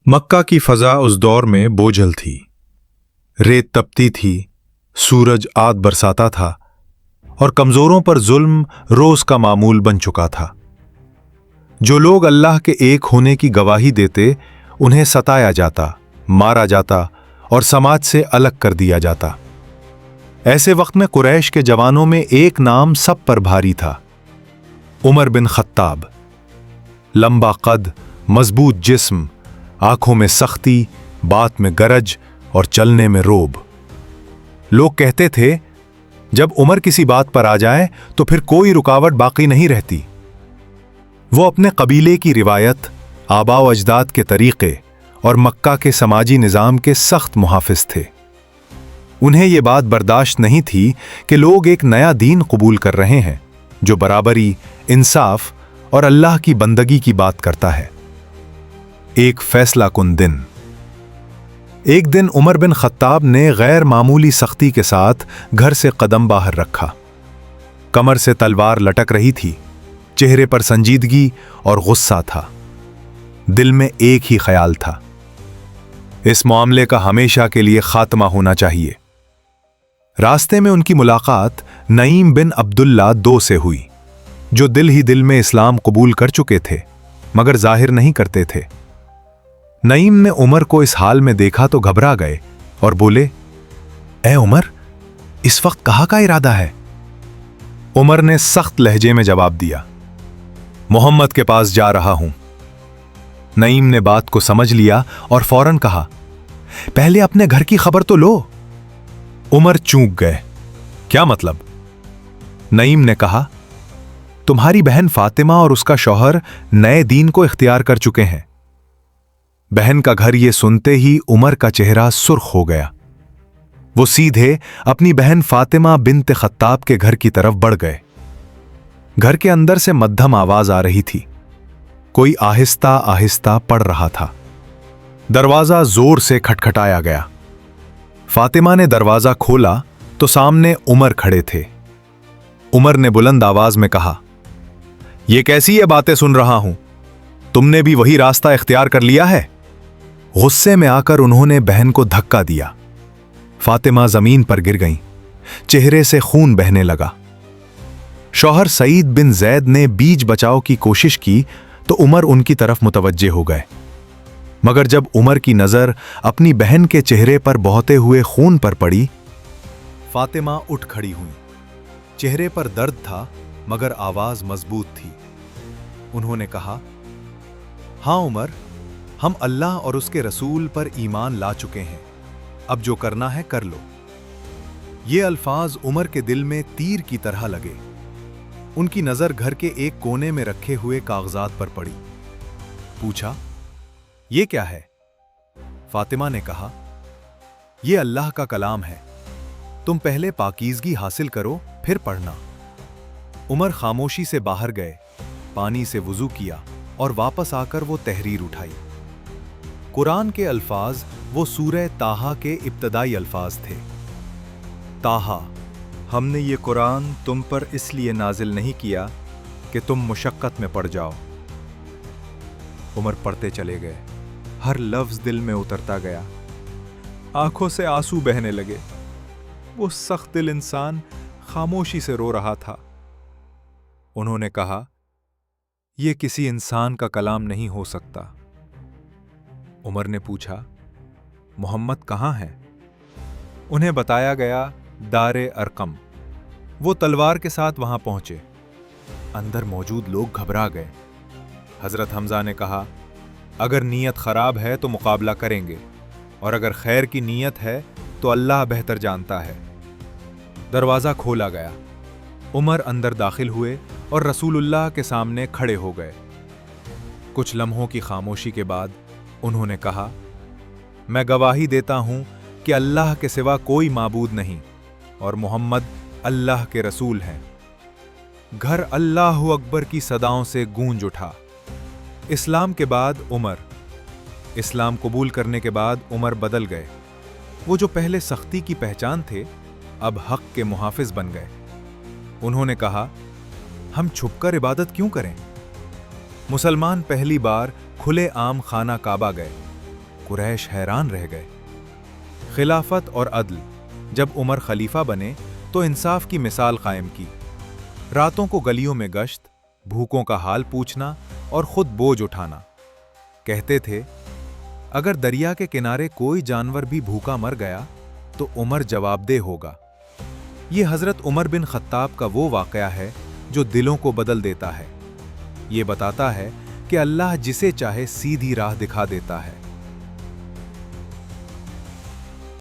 मक्का की फजा उस दौर में बोझल थी। रेत तपती थी, सूरज आग बरसाता था और कमजोरों पर जुल्म रोज का मामूल बन चुका था। जो लोग अल्लाह के एक होने की गवाही देते उन्हें सताया जाता, मारा जाता और समाज से अलग कर दिया जाता। ऐसे वक्त में कुरैश के जवानों में एक नाम सब पर भारी था, उमर बिन खत्ताब। लंबा कद, मजबूत जिस्म, आंखों में सख्ती, बात में गरज और चलने में रोब। लोग कहते थे जब उमर किसी बात पर आ जाए तो फिर कोई रुकावट बाकी नहीं रहती। वो अपने कबीले की रिवायत, आबा व अजदाद के तरीके और मक्का के समाजी निज़ाम के सख्त मुहाफिज थे। उन्हें यह बात बर्दाश्त नहीं थी कि लोग एक नया दीन कबूल कर रहे हैं जो बराबरी, इंसाफ और अल्लाह की बंदगी की बात करता है। एक फैसला कुन दिन। एक दिन उमर बिन खत्ताब ने गैर मामूली सख्ती के साथ घर से कदम बाहर रखा। कमर से तलवार लटक रही थी, चेहरे पर संजीदगी और गुस्सा था। दिल में एक ही ख्याल था, इस मामले का हमेशा के लिए खात्मा होना चाहिए। रास्ते में उनकी मुलाकात नईम बिन अब्दुल्ला दो से हुई, जो दिल ही दिल में इस्लाम कबूल कर चुके थे मगर जाहिर नहीं करते थे। नईम ने उमर को इस हाल में देखा तो घबरा गए और बोले, ए उमर, इस वक्त कहाँ का इरादा है? उमर ने सख्त लहजे में जवाब दिया, मोहम्मद के पास जा रहा हूं। नईम ने बात को समझ लिया और फौरन कहा, पहले अपने घर की खबर तो लो। उमर चूक गए, क्या मतलब? नईम ने कहा, तुम्हारी बहन फातिमा और उसका शौहर नए दीन को इख्तियार कर चुके हैं। बहन का घर यह सुनते ही उमर का चेहरा सुर्ख हो गया। वो सीधे अपनी बहन फातिमा बिन्त खत्ताब के घर की तरफ बढ़ गए। घर के अंदर से मध्यम आवाज आ रही थी, कोई आहिस्ता आहिस्ता पढ़ रहा था। दरवाजा जोर से खटखटाया गया। फातिमा ने दरवाजा खोला तो सामने उमर खड़े थे। उमर ने बुलंद आवाज में कहा, यह कैसी ये बातें सुन रहा हूं? तुमने भी वही रास्ता इख्तियार कर लिया है? गुस्से में आकर उन्होंने बहन को धक्का दिया। फातिमा जमीन पर गिर गईं, चेहरे से खून बहने लगा। शौहर सईद बिन जैद ने बीच बचाव की कोशिश की तो उमर उनकी तरफ मुतवज्जे हो गए, मगर जब उमर की नजर अपनी बहन के चेहरे पर बहते हुए खून पर पड़ी, फातिमा उठ खड़ी हुई। चेहरे पर दर्द था मगर आवाज मजबूत थी। उन्होंने कहा, हां उमर, हम अल्लाह और उसके रसूल पर ईमान ला चुके हैं, अब जो करना है कर लो। ये अल्फाज उमर के दिल में तीर की तरह लगे। उनकी नजर घर के एक कोने में रखे हुए कागजात पर पड़ी। पूछा, ये क्या है? फातिमा ने कहा, यह अल्लाह का कलाम है, तुम पहले पाकीज़गी हासिल करो फिर पढ़ना। उमर खामोशी से बाहर गए, पानी से वुजू किया और वापस आकर वो तहरीर उठाई। कुरान के अल्फाज वो सूरह ताहा के इब्तदाई अल्फाज थे। ताहा, हमने ये कुरान तुम पर इसलिए नाजिल नहीं किया कि तुम मुशक्कत में पड़ जाओ। उमर पढ़ते चले गए, हर लफ्ज दिल में उतरता गया। आंखों से आंसू बहने लगे। वो सख्त दिल इंसान खामोशी से रो रहा था। उन्होंने कहा, यह किसी इंसान का कलाम नहीं हो सकता। उमर ने पूछा, मोहम्मद कहाँ है? उन्हें बताया गया, दारे अरकम। वो तलवार के साथ वहां पहुंचे। अंदर मौजूद लोग घबरा गए। हजरत हमजा ने कहा, अगर नीयत खराब है तो मुकाबला करेंगे, और अगर खैर की नीयत है तो अल्लाह बेहतर जानता है। दरवाजा खोला गया। उमर अंदर दाखिल हुए और रसूलुल्लाह के सामने खड़े हो गए। कुछ लम्हों की खामोशी के बाद उन्होंने कहा, मैं गवाही देता हूं कि अल्लाह के सिवा कोई माबूद नहीं और मोहम्मद अल्लाह के रसूल हैं। घर अल्लाहु अकबर की सदाओं से गूंज उठा। इस्लाम के बाद उमर, इस्लाम कबूल करने के बाद उमर बदल गए। वो जो पहले सख्ती की पहचान थे, अब हक के मुहाफिज बन गए। उन्होंने कहा, हम छुपकर इबादत क्यों करें? मुसलमान पहली बार खुले आम खाना काबा गए। قریش حیران رہ گئے۔ خلافت اور عدل۔ جب عمر خلیفہ بنے تو انصاف کی مثال قائم کی۔ راتوں کو گلیوں میں گشت، بھوکوں کا حال پوچھنا اور خود بوجھ اٹھانا۔ کہتے تھے اگر دریا کے کنارے کوئی جانور بھی بھوکا مر گیا تو عمر جواب دہ ہوگا۔ یہ حضرت عمر بن خطاب کا وہ واقعہ ہے جو دلوں کو بدل دیتا ہے۔ یہ بتاتا ہے کہ اللہ جسے چاہے سیدھی راہ دکھا دیتا ہے۔